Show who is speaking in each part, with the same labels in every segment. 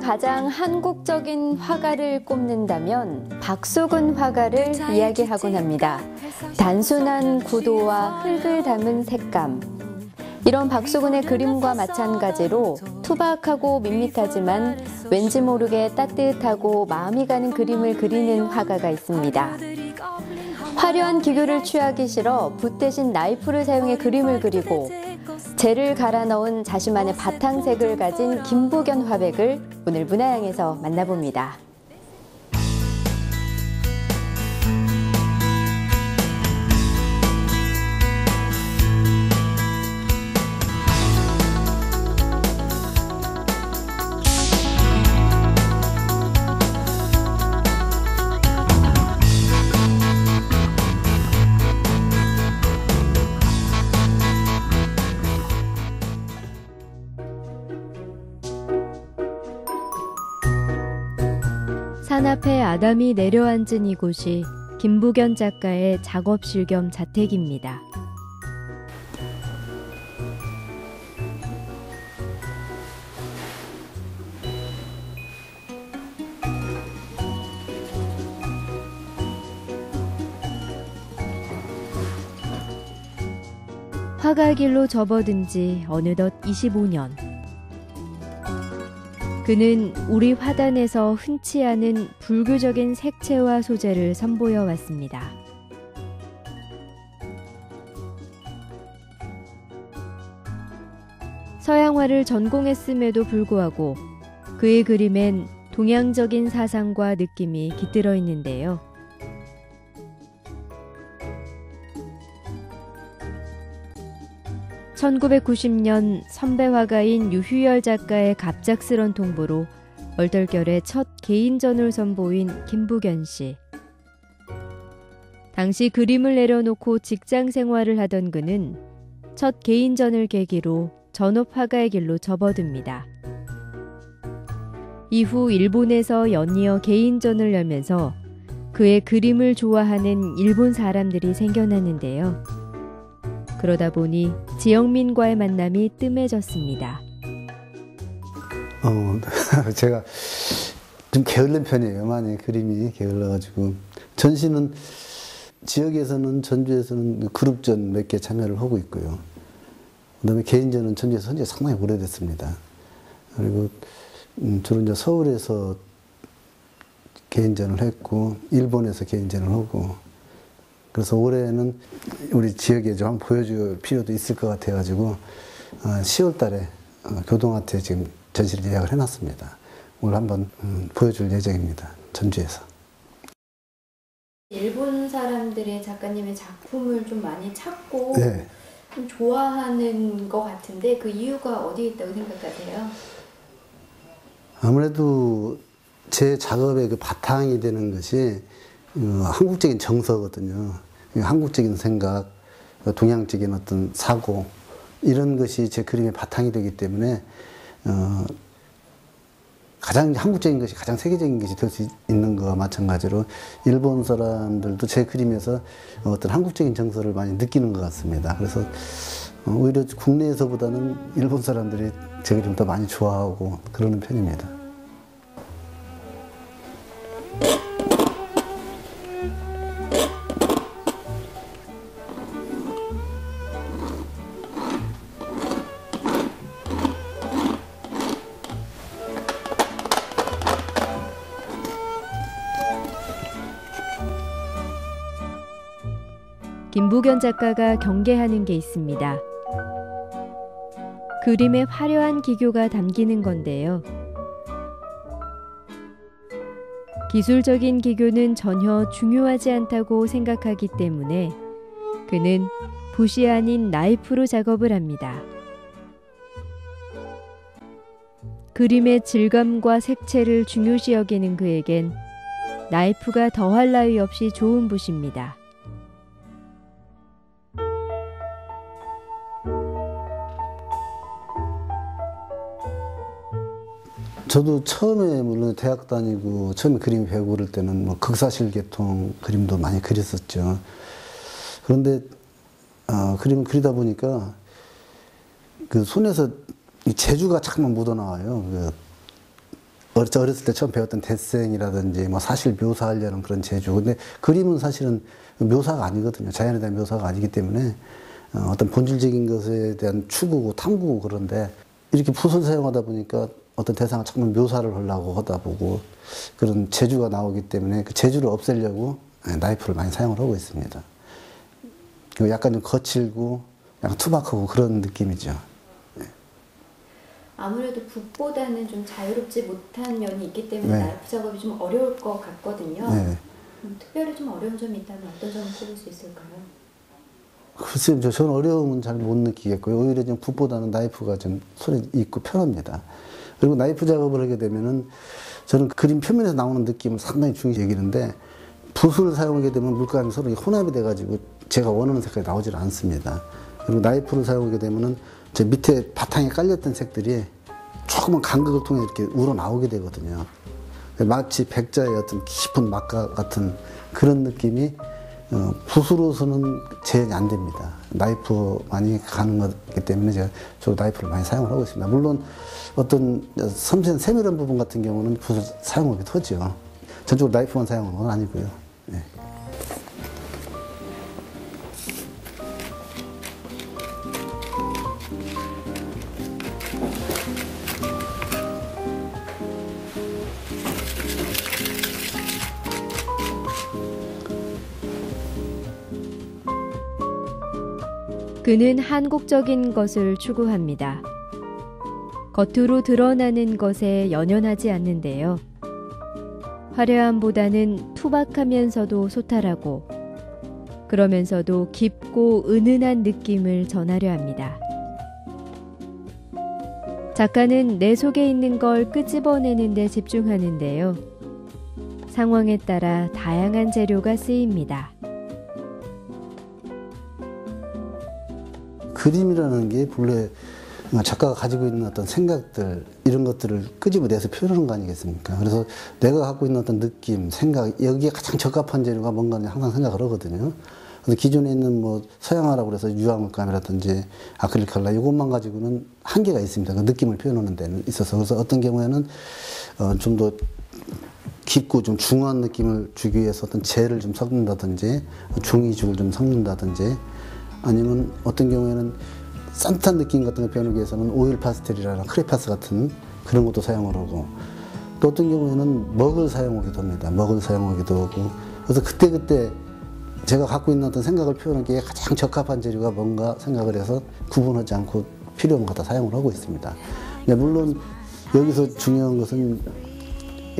Speaker 1: 가장 한국적인 화가를 꼽는다면 박수근 화가를 이야기하곤 합니다. 단순한 구도와 흙을 담은 색감. 이런 박수근의 그림과 마찬가지로 투박하고 밋밋하지만 왠지 모르게 따뜻하고 마음이 가는 그림을 그리는 화가가 있습니다. 화려한 기교를 취하기 싫어 붓 대신 나이프를 사용해 그림을 그리고 젤을 갈아 넣은 자신만의 바탕색을 가진 김부견 화백을 오늘 문화향에서 만나봅니다. 산 앞에 아담이 내려앉은 이곳이 김부견 작가의 작업실 겸 자택입니다. 화가길로 접어든 지 어느덧 25년. 그는 우리 화단에서 흔치 않은 불교적인 색채와 소재를 선보여 왔습니다. 서양화를 전공했음에도 불구하고 그의 그림엔 동양적인 사상과 느낌이 깃들어 있는데요. (1990년) 선배 화가인 유휴열 작가의 갑작스런 통보로 얼떨결에 첫 개인전을 선보인 김부견 씨. 당시 그림을 내려놓고 직장 생활을 하던 그는 첫 개인전을 계기로 전업 화가의 길로 접어듭니다. 이후 일본에서 연이어 개인전을 열면서 그의 그림을 좋아하는 일본 사람들이 생겨났는데요. 그러다 보니 지영민과의 만남이 뜸해졌습니다.
Speaker 2: 제가 좀 게을른 편이에요. 많이 그림이 게을러가지고. 전시는 지역에서는 전주에서는 그룹전 몇 개 참여를 하고 있고요. 그다음에 개인전은 전주에서 현재 상당히 오래됐습니다. 그리고 주로 이제 서울에서 개인전을 했고 일본에서 개인전을 하고. 그래서 올해는 우리 지역에 좀 한번 보여줄 필요도 있을 것 같아가지고 10월 달에 교동아트에 지금 전시를 예약을 해놨습니다. 오늘 한번 보여줄 예정입니다. 전주에서.
Speaker 1: 일본 사람들의 작가님의 작품을 좀 많이 찾고
Speaker 2: 네.
Speaker 1: 좀 좋아하는 것 같은데 그 이유가 어디에 있다고 생각하세요?
Speaker 2: 아무래도 제 작업의 그 바탕이 되는 것이 한국적인 정서거든요. 한국적인 생각, 동양적인 어떤 사고 이런 것이 제 그림의 바탕이 되기 때문에 가장 한국적인 것이 가장 세계적인 것이 될 수 있는 것과 마찬가지로 일본 사람들도 제 그림에서 어떤 한국적인 정서를 많이 느끼는 것 같습니다. 그래서 오히려 국내에서보다는 일본 사람들이 제 그림을 더 많이 좋아하고 그러는 편입니다.
Speaker 1: 김부견 작가가 경계하는 게 있습니다. 그림의 화려한 기교가 담기는 건데요. 기술적인 기교는 전혀 중요하지 않다고 생각하기 때문에 그는 붓이 아닌 나이프로 작업을 합니다. 그림의 질감과 색채를 중요시 여기는 그에겐 나이프가 더할 나위 없이 좋은 붓입니다.
Speaker 2: 저도 처음에 물론 대학 다니고 처음에 그림 배우고 그럴 때는 뭐 극사실계통 그림도 많이 그렸었죠. 그런데 그림을 그리다 보니까 그 손에서 이 재주가 자꾸만 묻어나와요. 어렸을 때 처음 배웠던 데생이라든지 뭐 사실 묘사하려는 그런 재주. 근데 그림은 사실은 묘사가 아니거든요. 자연에 대한 묘사가 아니기 때문에 어떤 본질적인 것에 대한 추구고 탐구고 그런데 이렇게 붓을 사용하다 보니까 어떤 대상을 정말 묘사를 하려고 하다 보고 그런 재주가 나오기 때문에 그 재주를 없애려고 나이프를 많이 사용을 하고 있습니다. 그리고 약간 좀 거칠고 약간 투박하고 그런 느낌이죠.
Speaker 1: 아무래도 붓보다는 좀 자유롭지 못한 면이 있기 때문에
Speaker 2: 네.
Speaker 1: 나이프 작업이 좀 어려울 것 같거든요.
Speaker 2: 네.
Speaker 1: 특별히 좀 어려운 점이 있다면 어떤 점을 꼽을 수 있을까요?
Speaker 2: 글쎄요, 저는 어려움은 잘 못 느끼겠고요. 오히려 좀 붓보다는 나이프가 좀 손에 있고 편합니다. 그리고 나이프 작업을 하게 되면은 저는 그림 표면에서 나오는 느낌을 상당히 중요시 여기는데 붓을 사용하게 되면 물감이 서로 혼합이 돼가지고 제가 원하는 색깔이 나오질 않습니다. 그리고 나이프를 사용하게 되면은 제 밑에 바탕에 깔렸던 색들이 조그만 간극을 통해 이렇게 우러나오게 되거든요. 마치 백자의 어떤 깊은 막가 같은 그런 느낌이 붓으로서는 재현이 안 됩니다. 나이프만이 가는 거기 때문에 제가 주로 나이프를 많이 사용을 하고 있습니다. 물론 어떤 섬세한 세밀한 부분 같은 경우는 붓을 사용하기도 하죠. 전적으로 나이프만 사용하는 건 아니고요. 네.
Speaker 3: 그는 한국적인 것을 추구합니다. 겉으로 드러나는 것에 연연하지 않는데요. 화려함보다는 투박하면서도 소탈하고 그러면서도 깊고 은은한 느낌을 전하려 합니다. 작가는 내 속에 있는 걸 끄집어내는 데 집중하는데요. 상황에 따라 다양한 재료가 쓰입니다.
Speaker 2: 그림이라는 게 본래 작가가 가지고 있는 어떤 생각들 이런 것들을 끄집어내서 표현하는 거 아니겠습니까? 그래서 내가 갖고 있는 어떤 느낌, 생각 여기에 가장 적합한 재료가 뭔가는 항상 생각을 하거든요. 그래서 기존에 있는 뭐 서양화라고 해서 유화물감이라든지 아크릴 컬러 이것만 가지고는 한계가 있습니다. 그 느낌을 표현하는 데는 있어서 그래서 어떤 경우에는 좀 더 깊고 좀 중후한 느낌을 주기 위해서 어떤 재를 좀 섞는다든지 종이죽을 좀 섞는다든지 아니면 어떤 경우에는 산뜻한 느낌 같은 걸 표현하기 위해서는 오일 파스텔이라는 크레파스 같은 그런 것도 사용을 하고 또 어떤 경우에는 먹을 사용하기도 합니다. 먹을 사용하기도 하고 그래서 그때그때 제가 갖고 있는 어떤 생각을 표현하기에 가장 적합한 재료가 뭔가 생각을 해서 구분하지 않고 필요한 거 다 사용을 하고 있습니다. 물론 여기서 중요한 것은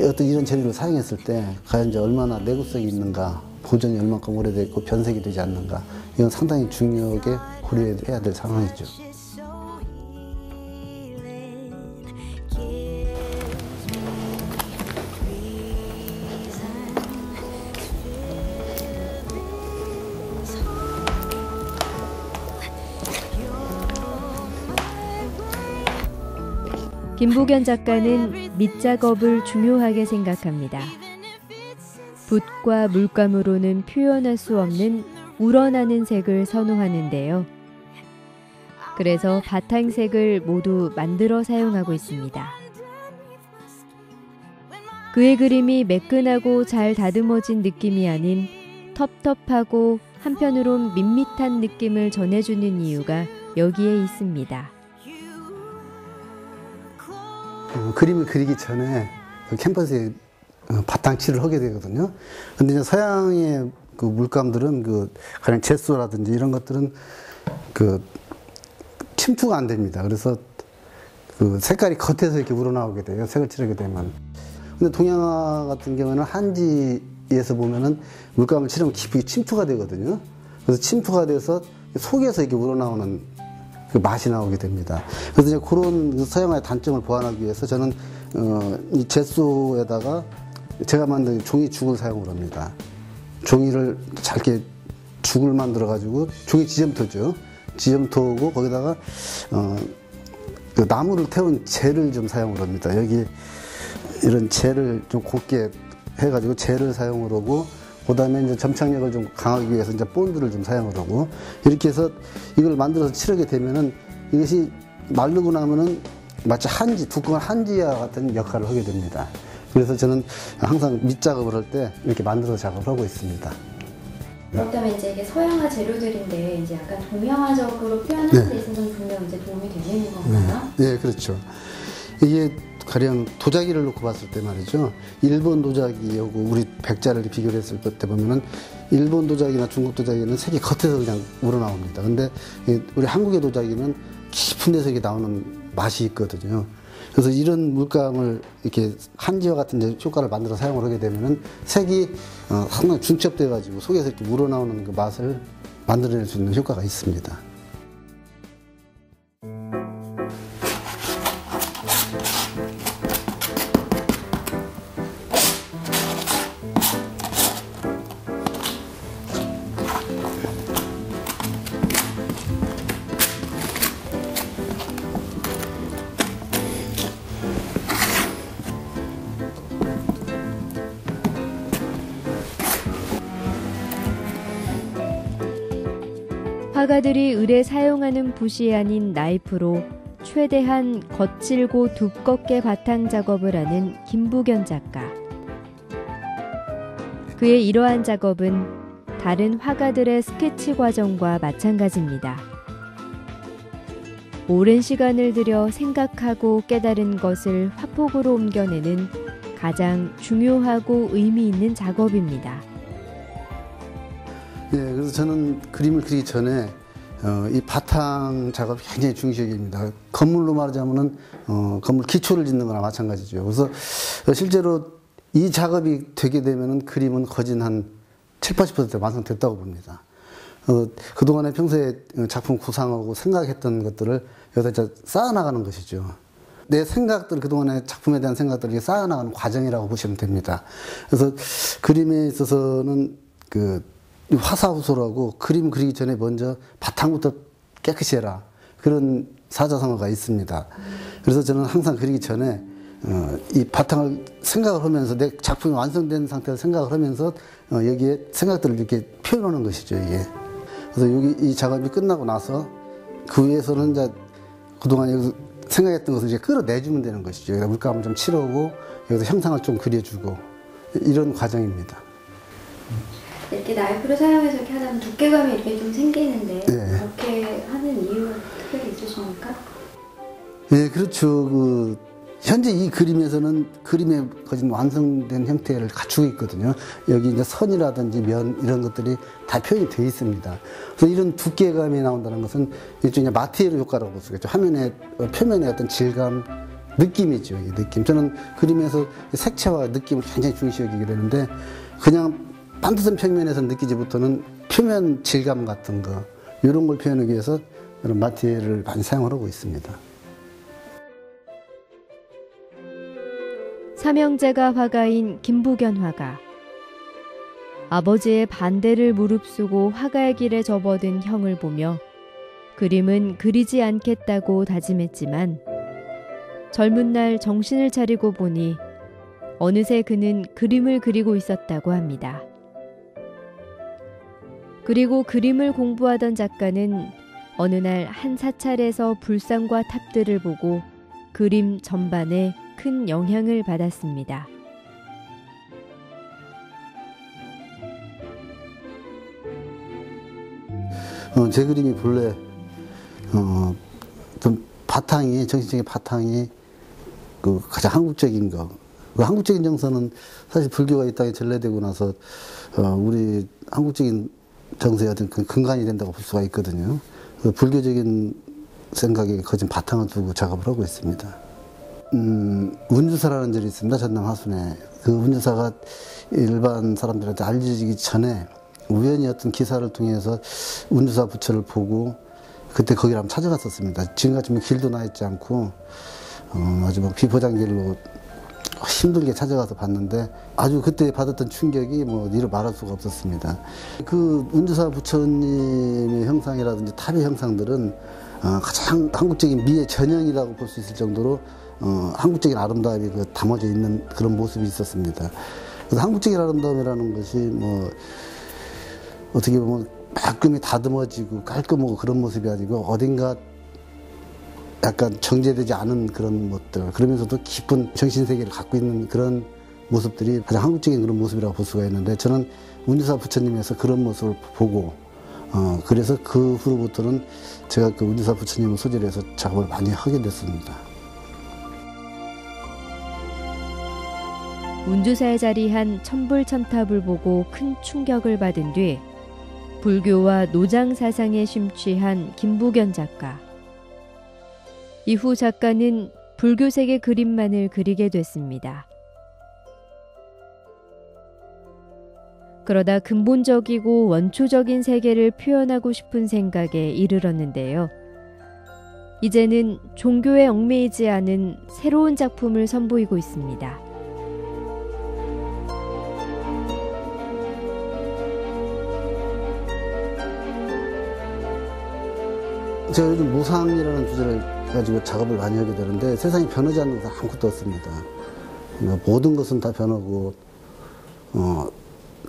Speaker 2: 어떤 이런 재료를 사용했을 때 과연 이제 얼마나 내구성이 있는가 보존이 얼만큼 오래됐고 변색이 되지 않는가 이건 상당히 중요하게 고려해야 될 상황이죠.
Speaker 3: 김보견 작가는 밑작업을 중요하게 생각합니다. 붓과 물감으로는 표현할 수 없는 우러나는 색을 선호하는데요. 그래서 바탕색을 모두 만들어 사용하고 있습니다. 그의 그림이 매끈하고 잘 다듬어진 느낌이 아닌 텁텁하고 한편으론 밋밋한 느낌을 전해주는 이유가 여기에 있습니다.
Speaker 2: 그림을 그리기 전에 그 캔버스에 바탕칠을 하게 되거든요. 근데 이제 서양의 그 물감들은 그 가령 제소라든지 이런 것들은 그 침투가 안 됩니다. 그래서 그 색깔이 겉에서 이렇게 우러나오게 돼요. 색을 칠하게 되면. 근데 동양화 같은 경우는 한지에서 보면은 물감을 칠하면 깊이 침투가 되거든요. 그래서 침투가 돼서 속에서 이렇게 우러나오는 그 맛이 나오게 됩니다. 그래서 이제 그런 서양화의 단점을 보완하기 위해서 저는 이 젯소에다가 제가 만든 종이죽을 사용을 합니다. 종이를 잘게 죽을 만들어 가지고 종이 지점토죠. 지점토고 거기다가 그 나무를 태운 젤을 좀 사용을 합니다. 여기 이런 젤을 좀 곱게 해가지고 젤을 사용을 하고 그다음에 이제 점착력을 좀 강하기 위해서 이제 본드를 좀 사용을 하고 이렇게 해서 이걸 만들어서 칠하게 되면은 이것이 마르고 나면은 마치 한지, 두꺼운 한지와 같은 역할을 하게 됩니다. 그래서 저는 항상 밑작업을 할 때 이렇게 만들어서 작업을 하고 있습니다.
Speaker 1: 그렇다면 이제 이게 서양화 재료들인데 이제 약간 동양화적으로 표현하는 데 있어서는 분명 이제 도움이 되는 건가요?
Speaker 2: 네, 그렇죠. 이게 가령 도자기를 놓고 봤을 때 말이죠. 일본 도자기하고 우리 백자를 비교를 했을 때 보면은 일본 도자기나 중국 도자기는 색이 겉에서 그냥 우러나옵니다. 근데 우리 한국의 도자기는 깊은 데서 이게 나오는 맛이 있거든요. 그래서 이런 물감을 이렇게 한지와 같은 이제 효과를 만들어 사용을 하게 되면은 색이 상당히 중첩돼 가지고 속에서 이렇게 우러나오는 그 맛을 만들어낼 수 있는 효과가 있습니다.
Speaker 3: 화가들이 을에 사용하는 붓이 아닌 나이프로 최대한 거칠고 두껍게 바탕 작업을 하는 김부견 작가. 그의 이러한 작업은 다른 화가들의 스케치 과정과 마찬가지입니다. 오랜 시간을 들여 생각하고 깨달은 것을 화폭으로 옮겨내는 가장 중요하고 의미 있는 작업입니다.
Speaker 2: 예, 그래서 저는 그림을 그리기 전에 이 바탕 작업이 굉장히 중시적입니다. 건물로 말하자면은 건물 기초를 짓는 거나 마찬가지죠. 그래서 실제로 이 작업이 되게 되면은 그림은 거진 한 70~80% 완성됐다고 봅니다. 그동안에 평소에 작품 구상하고 생각했던 것들을 여기다 쌓아나가는 것이죠. 내 생각들, 그동안의 작품에 대한 생각들을 쌓아나가는 과정이라고 보시면 됩니다. 그래서 그림에 있어서는 화사후소라고 그림 그리기 전에 먼저 바탕부터 깨끗이 해라. 그런 사자성어가 있습니다. 그래서 저는 항상 그리기 전에 이 바탕을 생각을 하면서 내 작품이 완성된 상태를 생각을 하면서 여기에 생각들을 이렇게 표현하는 것이죠, 이게. 그래서 여기 이 작업이 끝나고 나서 그 위에서는 이제 그동안 여기서 생각했던 것을 이제 끌어내주면 되는 것이죠. 여기다 물감을 좀 칠하고 여기서 형상을 좀 그려주고 이런 과정입니다.
Speaker 1: 이렇게 나이프를 사용해서 이렇게 하다 보면 두께감이 이렇게 좀 생기는데 그렇게 하는 이유가 특별히 있으십니까?
Speaker 2: 네, 그렇죠. 현재 이 그림에서는 그림의 거진 완성된 형태를 갖추고 있거든요. 여기 이제 선이라든지 면 이런 것들이 다 표현이 되어 있습니다. 그래서 이런 두께감이 나온다는 것은 일종의 마티에르 효과라고 볼 수 있겠죠. 화면의 표면의 어떤 질감, 느낌이죠. 이 느낌. 저는 그림에서 색채와 느낌을 굉장히 중시 여기게 되는데 그냥 반듯한 평면에서 느끼지 못하는 표면 질감 같은 거 이런 걸 표현하기 위해서 이런 마티에르를 많이 사용을 하고 있습니다.
Speaker 3: 삼형제가 화가인 김부견 화가. 아버지의 반대를 무릅쓰고 화가의 길에 접어든 형을 보며 그림은 그리지 않겠다고 다짐했지만 젊은 날 정신을 차리고 보니 어느새 그는 그림을 그리고 있었다고 합니다. 그리고 그림을 공부하던 작가는 어느 날 한 사찰에서 불상과 탑들을 보고 그림 전반에 큰 영향을 받았습니다.
Speaker 2: 제 그림이 본래 좀 바탕이 정신적인 바탕이 가장 한국적인 거. 그 한국적인 정서는 사실 불교가 이 땅에 전래되고 나서 우리 한국적인 정서의 어떤 그 근간이 된다고 볼 수가 있거든요. 불교적인 생각에 거진 바탕을 두고 작업을 하고 있습니다. 운주사라는 절이 있습니다. 전남 하순에. 그 운주사가 일반 사람들한테 알려지기 전에 우연히 어떤 기사를 통해서 운주사 부처를 보고 그때 거기를 한번 찾아갔었습니다. 지금같이 길도 나 있지 않고 아주 막 비포장길로 힘들게 찾아가서 봤는데 아주 그때 받았던 충격이 이루 말할 수가 없었습니다. 그 운주사 부처님의 형상이라든지 탑의 형상들은 가장 한국적인 미의 전형이라고 볼 수 있을 정도로 한국적인 아름다움이 담아져 있는 그런 모습이 있었습니다. 그래서 한국적인 아름다움이라는 것이 어떻게 보면 말끔히 다듬어지고 깔끔하고 그런 모습이 아니고 어딘가 약간 정제되지 않은 그런 것들, 그러면서도 깊은 정신세계를 갖고 있는 그런 모습들이 가장 한국적인 그런 모습이라고 볼 수가 있는데, 저는 운주사 부처님에서 그런 모습을 보고 그래서 그 후로부터는 제가 그 운주사 부처님을 소재로 해서 작업을 많이 하게 됐습니다.
Speaker 3: 운주사에 자리한 천불천탑을 보고 큰 충격을 받은 뒤 불교와 노장 사상에 심취한 김부견 작가. 이후 작가는 불교색의 그림만을 그리게 됐습니다. 그러다 근본적이고 원초적인 세계를 표현하고 싶은 생각에 이르렀는데요. 이제는 종교에 얽매이지 않은 새로운 작품을 선보이고 있습니다.
Speaker 2: 제가 요즘 무상이라는 주제를 가지고 작업을 많이 하게 되는데, 세상이 변하지 않는 것은 아무것도 없습니다. 모든 것은 다 변하고,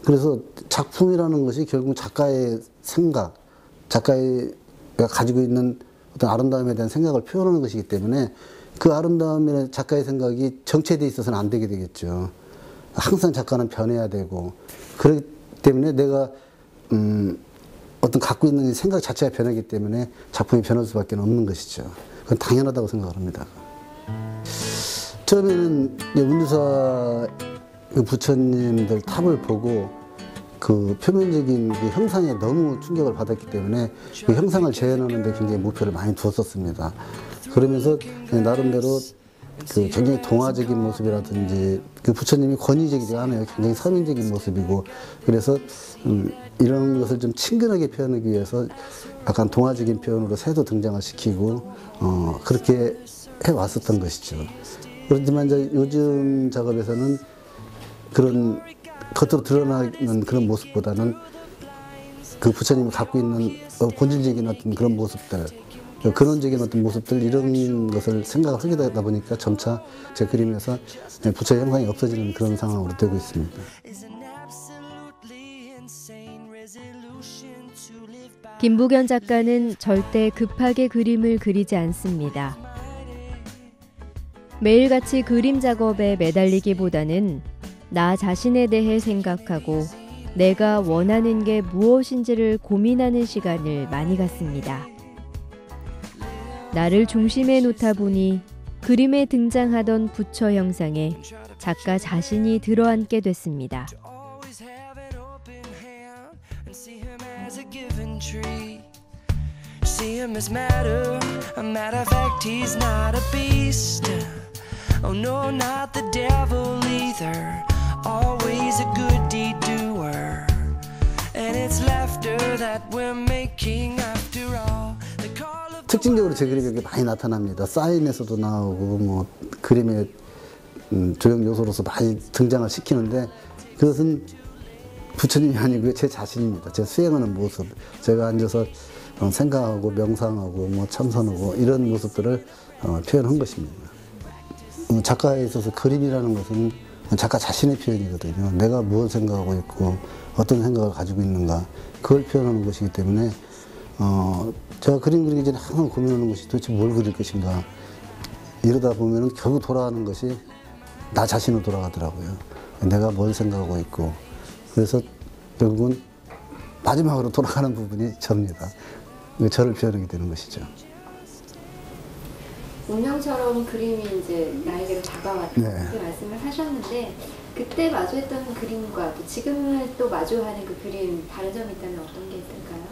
Speaker 2: 그래서 작품이라는 것이 결국 작가의 생각, 작가가 가지고 있는 어떤 아름다움에 대한 생각을 표현하는 것이기 때문에, 그 아름다움에 작가의 생각이 정체되어 있어서는 안 되게 되겠죠. 항상 작가는 변해야 되고, 그렇기 때문에 내가 어떤 갖고 있는 생각 자체가 변하기 때문에 작품이 변할 수밖에 없는 것이죠. 그건 당연하다고 생각을 합니다. 처음에는 운주사 부처님들 탑을 보고 그 표면적인 그 형상에 너무 충격을 받았기 때문에 그 형상을 재현하는 데 굉장히 목표를 많이 두었었습니다. 그러면서 나름대로 그 굉장히 동화적인 모습이라든지, 그 부처님이 권위적이지 않아요. 굉장히 서민적인 모습이고, 그래서 이런 것을 좀 친근하게 표현하기 위해서 약간 동화적인 표현으로 새도 등장을 시키고 그렇게 해왔었던 것이죠. 그렇지만 이제 요즘 작업에서는 그런 겉으로 드러나는 그런 모습보다는 그 부처님이 갖고 있는 본질적인 어떤 그런 모습들, 근원적인 어떤 모습들, 이런 것을 생각을 하게 되다 보니까 점차 제 그림에서 부처의 형상이 없어지는 그런 상황으로 되고 있습니다.
Speaker 3: 김부견 작가는 절대 급하게 그림을 그리지 않습니다. 매일같이 그림 작업에 매달리기보다는 나 자신에 대해 생각하고 내가 원하는 게 무엇인지를 고민하는 시간을 많이 갖습니다. 나를 중심에 놓다 보니 그림에 등장하던 부처 형상에 작가 자신이 들어앉게 됐습니다.
Speaker 4: See him as matter, a matter of fact, he's not a beast. Oh no, not the devil either. Always a good deed doer. And it's laughter that we're making after all. The call of
Speaker 2: 특징적으로 제 그림이 이렇게 많이 나타납니다. 사인에서도 나오고, 뭐 그림의 조형 요소로서 많이 등장을 시키는데, 그것은 부처님이 아니고요, 제 자신입니다. 제 수행하는 모습, 제가 앉아서 생각하고 명상하고 뭐 참선하고 이런 모습들을 표현한 것입니다. 작가에 있어서 그림이라는 것은 작가 자신의 표현이거든요. 내가 무엇을 생각하고 있고 어떤 생각을 가지고 있는가, 그걸 표현하는 것이기 때문에 제가 그림 그리기 전에 항상 고민하는 것이 도대체 뭘 그릴 것인가. 이러다 보면은 결국 돌아가는 것이 나 자신으로 돌아가더라고요. 내가 뭘 생각하고 있고. 그래서 결국은 마지막으로 돌아가는 부분이 저입니다. 저를 표현하게 되는 것이죠.
Speaker 1: 운명처럼 그림이 이제 나에게로 다가왔다, 그렇게 말씀을 하셨는데, 그때 마주했던 그림과 또 지금을 또 마주하는 그 그림, 다른 점이 있다면 어떤 게 있을까요?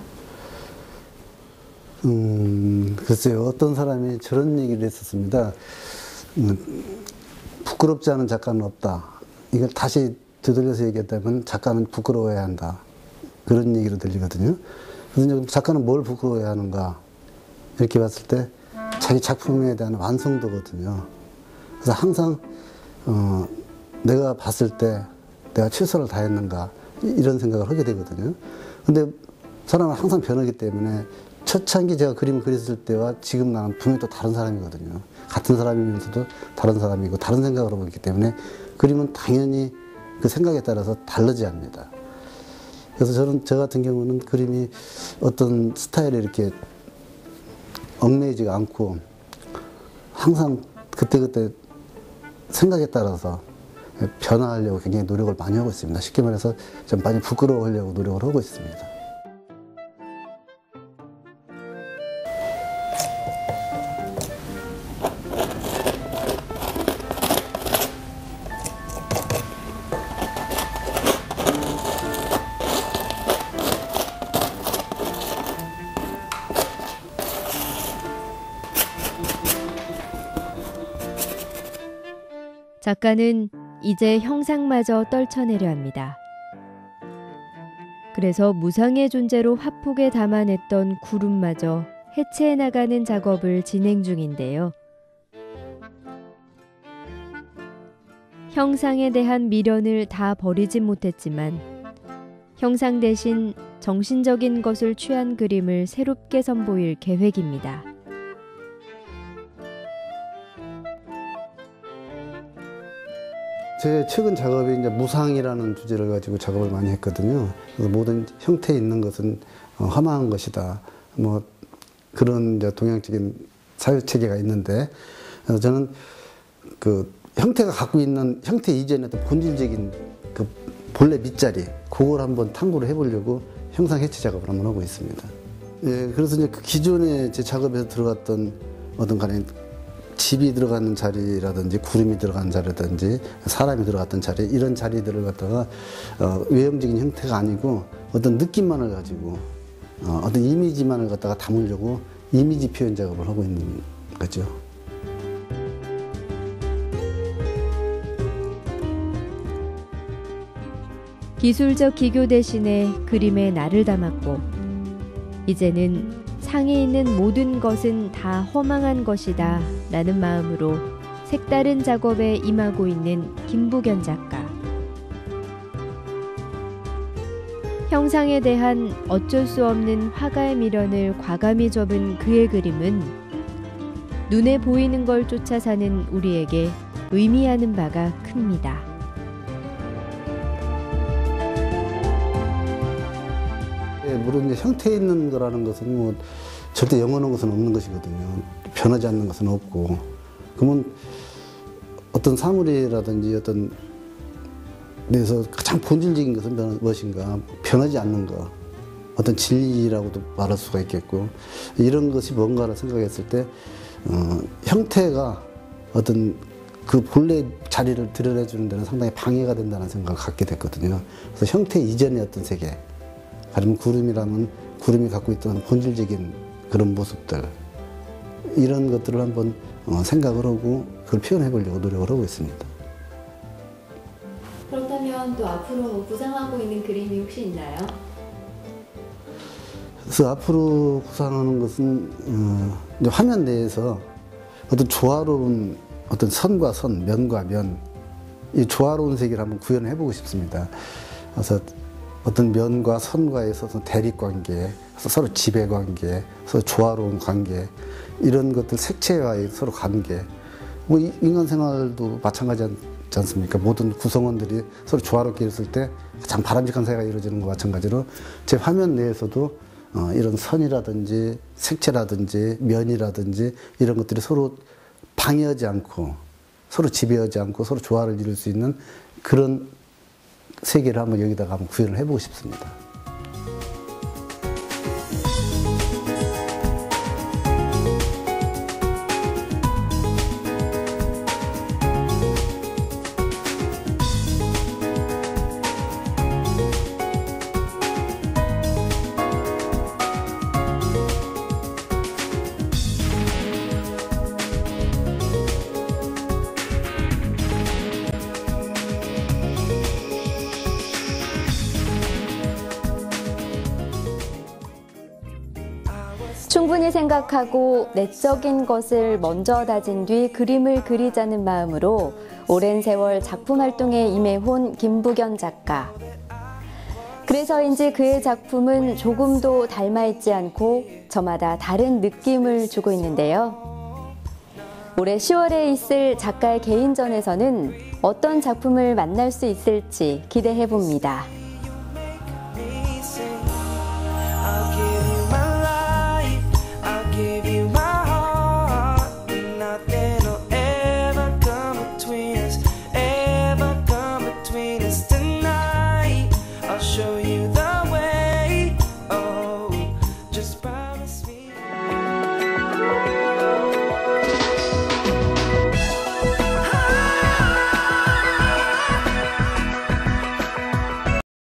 Speaker 2: 글쎄요. 어떤 사람이 저런 얘기를 했었습니다. 부끄럽지 않은 작가는 없다. 이걸 다시 되돌려서 얘기했다면 작가는 부끄러워야 한다. 그런 얘기로 들리거든요. 그래서 작가는 뭘 부끄러워야 하는가, 이렇게 봤을 때 자기 작품에 대한 완성도거든요. 그래서 항상 내가 봤을 때 내가 최선을 다했는가, 이런 생각을 하게 되거든요. 근데 사람은 항상 변하기 때문에 초창기 제가 그림을 그렸을 때와 지금 나는 분명히 또 다른 사람이거든요. 같은 사람이면서도 다른 사람이고 다른 생각을 하고 있기 때문에 그림은 당연히 그 생각에 따라서 다르지 않습니다. 그래서 저 같은 경우는 그림이 어떤 스타일에 이렇게 얽매이지가 않고 항상 그때그때 생각에 따라서 변화하려고 굉장히 노력을 많이 하고 있습니다. 쉽게 말해서 좀 많이 부끄러워하려고 노력을 하고 있습니다.
Speaker 3: 작가는 이제 형상마저 떨쳐내려 합니다. 그래서 무상의 존재로 화폭에 담아냈던 구름마저 해체해 나가는 작업을 진행 중인데요. 형상에 대한 미련을 다 버리진 못했지만 형상 대신 정신적인 것을 취한 그림을 새롭게 선보일 계획입니다.
Speaker 2: 제 최근 작업이 이제 무상이라는 주제를 가지고 작업을 많이 했거든요. 그래서 모든 형태에 있는 것은 허망한 것이다. 뭐 그런 이제 동양적인 사회 체계가 있는데 저는 그 형태가 갖고 있는 형태 이전의 어떤 본질적인 그 본래 밑자리 그걸 한번 탐구를 해보려고 형상 해체 작업을 한번 하고 있습니다. 예, 그래서 이제 그 기존에 제 작업에서 들어갔던 어떤 간에 집이 들어가는 자리라든지 구름이 들어가는 자리라든지 사람이 들어갔던 자리 이런 자리들을 갖다가 외형적인 형태가 아니고 어떤 느낌만을 가지고 어떤 이미지만을 갖다가 담으려고 이미지 표현 작업을 하고 있는 거죠.
Speaker 3: 기술적 기교 대신에 그림에 나를 담았고 이제는 상에 있는 모든 것은 다 허망한 것이다 라는 마음으로 색다른 작업에 임하고 있는 김부견 작가. 형상에 대한 어쩔 수 없는 화가의 미련을 과감히 접은 그의 그림은 눈에 보이는 걸 쫓아 사는 우리에게 의미하는 바가 큽니다.
Speaker 2: 물론 이제 형태에 있는 거라는 것은 뭐 절대 영원한 것은 없는 것이거든요. 변하지 않는 것은 없고. 그러면 어떤 사물이라든지 어떤 데서 가장 본질적인 것은 무엇인가? 변하지 않는 것. 어떤 진리라고도 말할 수가 있겠고. 이런 것이 뭔가를 생각했을 때 형태가 어떤 그 본래 자리를 드러내주는 데는 상당히 방해가 된다는 생각을 갖게 됐거든요. 그래서 형태 이전의 어떤 세계. 가령 구름이라면 구름이 갖고 있던 본질적인 그런 모습들 이런 것들을 한번 생각을 하고 그걸 표현해 보려고 노력을 하고 있습니다.
Speaker 1: 그렇다면 또 앞으로 구상하고 있는 그림이 혹시 있나요?
Speaker 2: 그래서 앞으로 구상하는 것은 이제 화면 내에서 어떤 조화로운 어떤 선과 선, 면과 면 이 조화로운 세계를 한번 구현해 보고 싶습니다. 그래서 어떤 면과 선과의 있어서 대립관계, 서로 지배관계, 서로 조화로운 관계 이런 것들 색채와의 서로 관계 뭐 인간 생활도 마찬가지지 않습니까? 모든 구성원들이 서로 조화롭게 있을 때 가장 바람직한 사회가 이루어지는 것과 마찬가지로 제 화면 내에서도 이런 선이라든지 색채라든지 면이라든지 이런 것들이 서로 방해하지 않고 서로 지배하지 않고 서로 조화를 이룰 수 있는 그런 세계를 한번 여기다가 한번 구현을 해보고 싶습니다.
Speaker 1: 충분히 생각하고 내적인 것을 먼저 다진 뒤 그림을 그리자는 마음으로 오랜 세월 작품 활동에 임해온 김부견 작가. 그래서인지 그의 작품은 조금도 닮아있지 않고 저마다 다른 느낌을 주고 있는데요. 올해 10월에 있을 작가의 개인전에서는 어떤 작품을 만날 수 있을지 기대해봅니다.